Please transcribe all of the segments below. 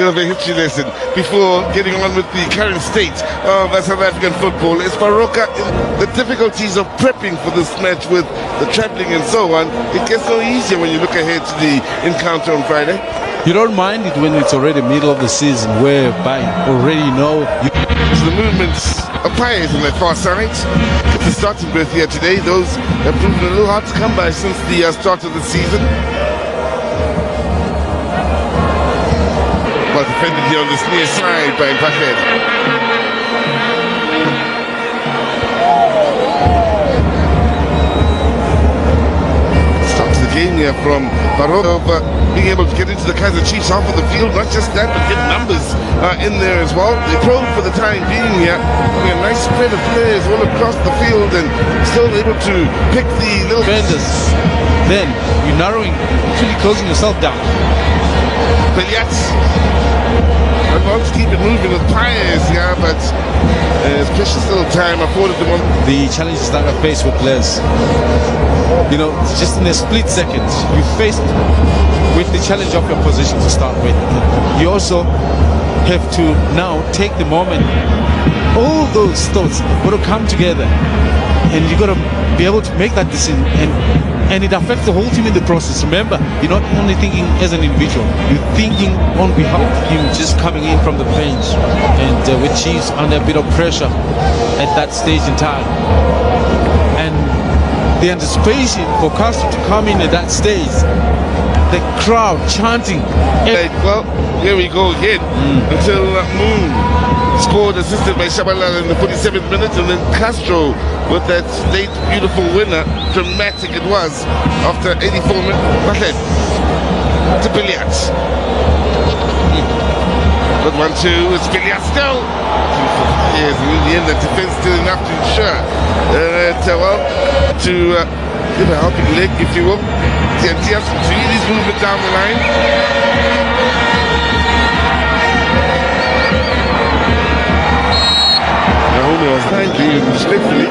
bit of a history lesson before getting on with the current state of South African football. It's Baroka. The difficulties of prepping for this match with the travelling and so on, it gets no easier when you look ahead to the encounter on Friday. You don't mind it when it's already middle of the season, whereby already you know. So the movements of players on their far side. It's the starting berth here today. Those have proven a little hard to come by since the start of the season. Well defended here on this near side by Mpakele. Game here from Baroka, being able to get into the Kaizer Chiefs half of the field. Not just that, but get numbers in there as well. They probe for the time being here, having a nice spread of players all across the field and still able to pick the little defenders. Then you're narrowing, actually closing yourself down. But yet, I want to keep it moving with players here, but there's precious little time afforded them on. The challenges that are faced with players, you know, just in a split second, you faced with the challenge of your position to start with. You also have to now take the moment. All those thoughts got to come together, and you got to be able to make that decision, and it affects the whole team in the process. Remember, you're not only thinking as an individual, you're thinking on behalf of him just coming in from the bench, and with Chiefs under a bit of pressure at that stage in time. And the anticipation for Castro to come in at that stage, the crowd chanting. Well, here we go again until Moon scored, assisted by Shabalala in the 47th minute, and then Castro with that late beautiful winner. Dramatic it was after 84 minutes. Back to Billiat. Good 1-2. It's Billiat still. Yes, in the end, the defense still enough to ensure to give a helping leg, if you will. Tias Tuili's movement down the line. Makume was trying to use respectfully.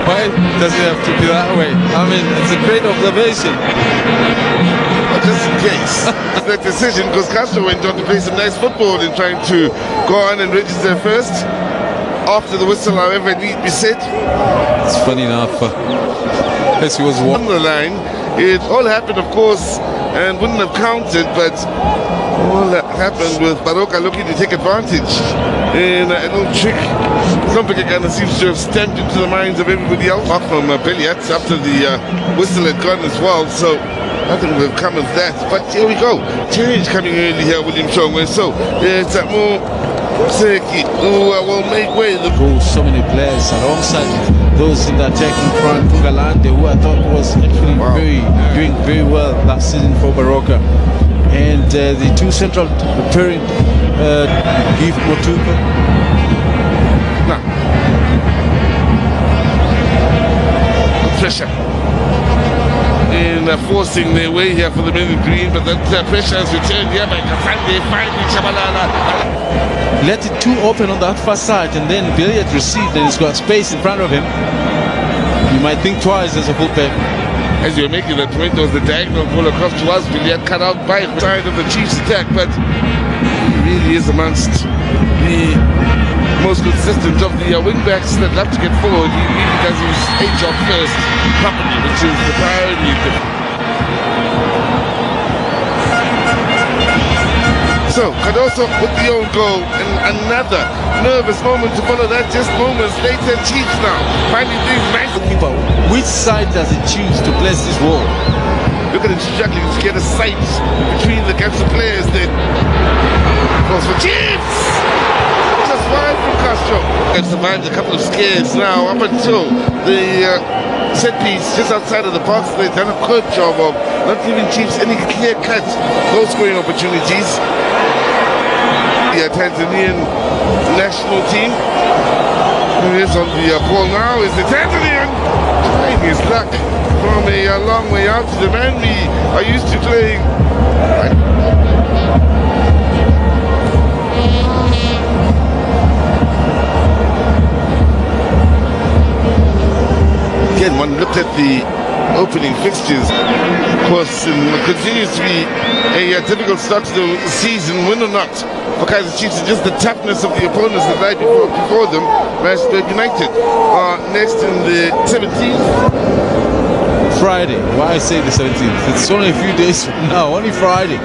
Why does it have to be that way? I mean, it's a great observation. Just in case that decision, because Castro went on to play some nice football in trying to go on and register first after the whistle, however it need be said. It's funny enough, as he was on the line, it all happened of course and wouldn't have counted, but all that happened with Baroka looking to take advantage in a little trick. Something again that seems to have stamped into the minds of everybody else. Off from Billiat after the whistle had gone as well, so nothing will have come of that. But here we go. Change coming early here, William Chongwe. So it's more Seki who will make way. So many players alongside those in the attacking front. Galante, who I thought was actually doing very well last season for Baroka. And the two central pairing, Give Motuka. Pressure in forcing their way here for the men in green, but that pressure is returned here by Kasande, finding Shabalala. Let it too open on that far side, and then Billiat received, and he's got space in front of him. You might think twice as a fullback. As you're making that point, there was the diagonal ball across to us. Billiat cut out by the side of the Chiefs attack, but he really is amongst the most consistent of the wing-backs that love to get forward. He really does his A-job first properly, which is the priority. So, Cardoso with the own goal, and another nervous moment to follow that just moments later. Chiefs now finding things nice. Which side does it choose to place this wall? Look at him struggling to get a sight between the gaps of players then. Goes for Chiefs! Just wide from Castro. They've survived a couple of scares now up until the set piece just outside of the box. They've done a good job of not giving Chiefs any clear-cut goal-scoring opportunities. The Tanzanian national team. Who is on the ball now is the Tanzanian. Trying his luck from a long way out to the man we are used to playing. Again, one looked at the opening fixtures. Of course, it continues to be a difficult start to the season, win or not, for Kaizer Chiefs. It's just the toughness of the opponents the night before them. Manchester United are next in the 17th. Friday. Why I say the 17th? It's only a few days from now. Only Friday.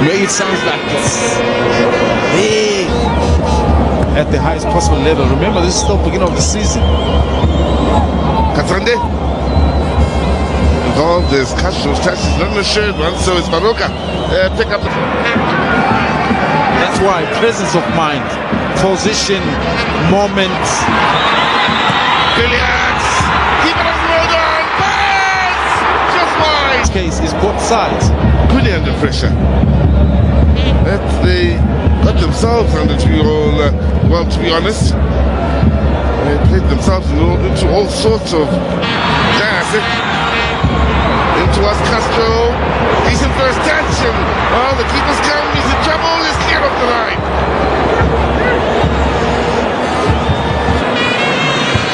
Make it sound like it's big at the highest possible level. Remember, this is still the beginning of the season. Katsande involved. There's Castro's touch. It's not an assured one, so it's Baroka. Pick up the... That's why presence of mind, position, moment. Brilliant! Keep it on the road on! Pass! Just wide! This case is both sides. Really under pressure. That they got themselves under, to be all, well, to be honest. They played themselves into all sorts of into us, Castro. Decent first touch, and the keeper's come. He's in trouble. He's clear off the line.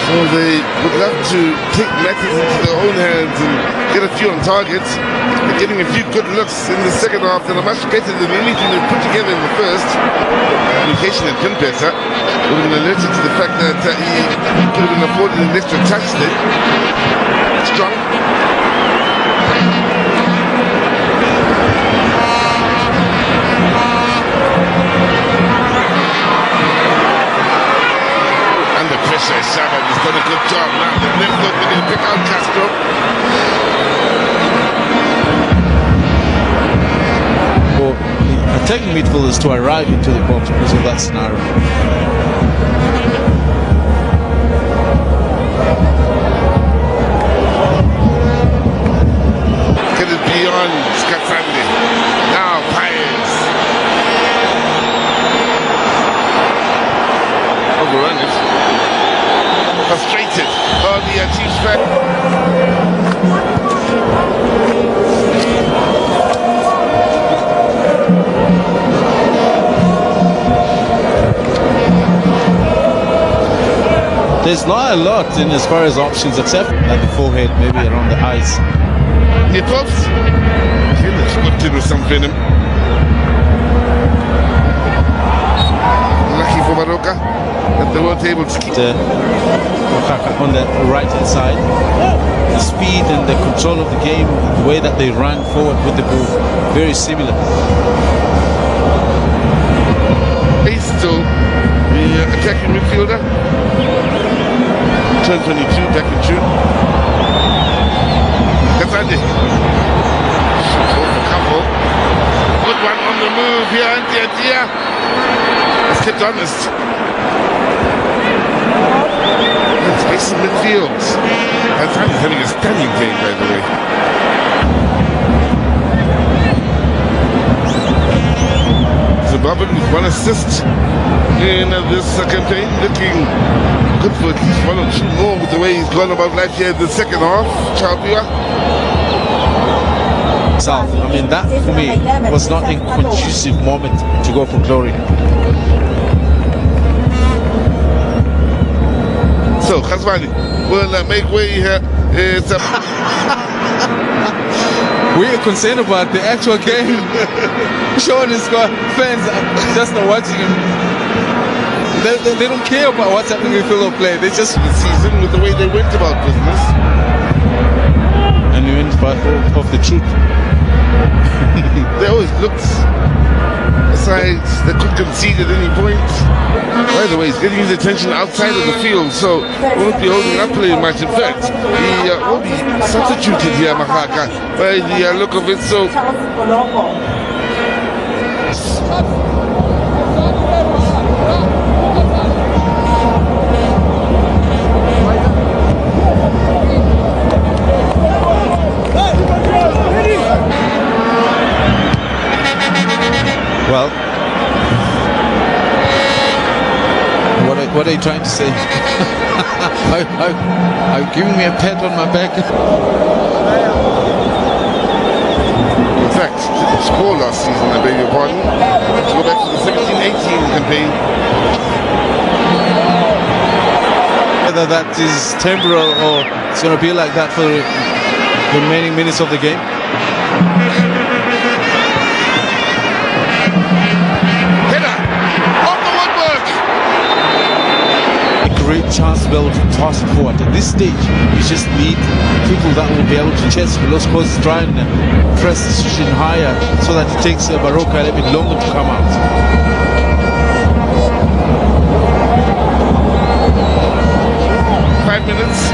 So they would love to take matters into their own hands and get a few on targets. They're getting a few good looks in the second half that are much better than anything they put together in the first. Communication had been better. Would have been alerted to the fact that he could have been afforded an extra touch there. Strong. Under pressure, Shabbat has done a good job. Now the left foot, they're going to pick out Castro. For the attacking midfielders to arrive into the box because of that scenario. Get it beyond Skatsande. Now Pires. Overrun it. Frustrated. The Chiefs fan. There's not a lot in as far as options except at the forehead, maybe around the eyes. It pops. Let's put in with some venom. Lucky for Baroka that they weren't able to keep on the right hand side. The speed and the control of the game, the way that they ran forward with the ball, very similar. He's still the attacking midfielder. Turn 22, back in June. Katsande. Couple. Good one on the move here, Antia. Let's keep honest. Space in midfield. Katsande is having a stunning game, by the way. Zimbabwe with one assist in this campaign, looking good for at least one or two more with the way he's gone about life here in the second half. Chalpia. South. I mean, that for me was not a conducive moment to go for glory. So, Khazwani will make way here. It's we are concerned about the actual game. Sean has got fans just are watching him. They don't care about what's happening in field of play. They just the season with the way they went about business. And we went off the truth. They always looked sides that could concede at any point. By the way, he's getting his attention outside of the field, so won't be holding up play much. In fact, he will be substituted here, Mahaka, by the look of it. So well, what are you trying to say? Are you giving me a pat on my back? in fact, didn't score last season, I beg your pardon. Let's go back to the 17-18 campaign. Whether that is temporal or it's going to be like that for the remaining minutes of the game. Header off the woodwork. A great chance to be able to toss it forward. At this stage, you just need people that will be able to chase below scores, try and press the situation higher so that it takes Baroka a little bit longer to come out. 5 minutes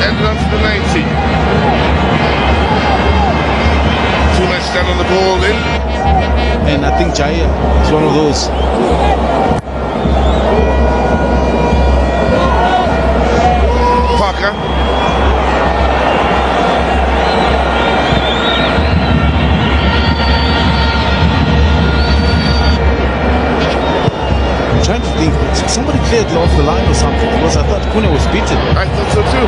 and on to the 90. Too much done on the ball then. And I think Jaya is one of those. Parker. I'm trying to think, somebody cleared off the line or something, because I thought Kune was beaten. I thought so too.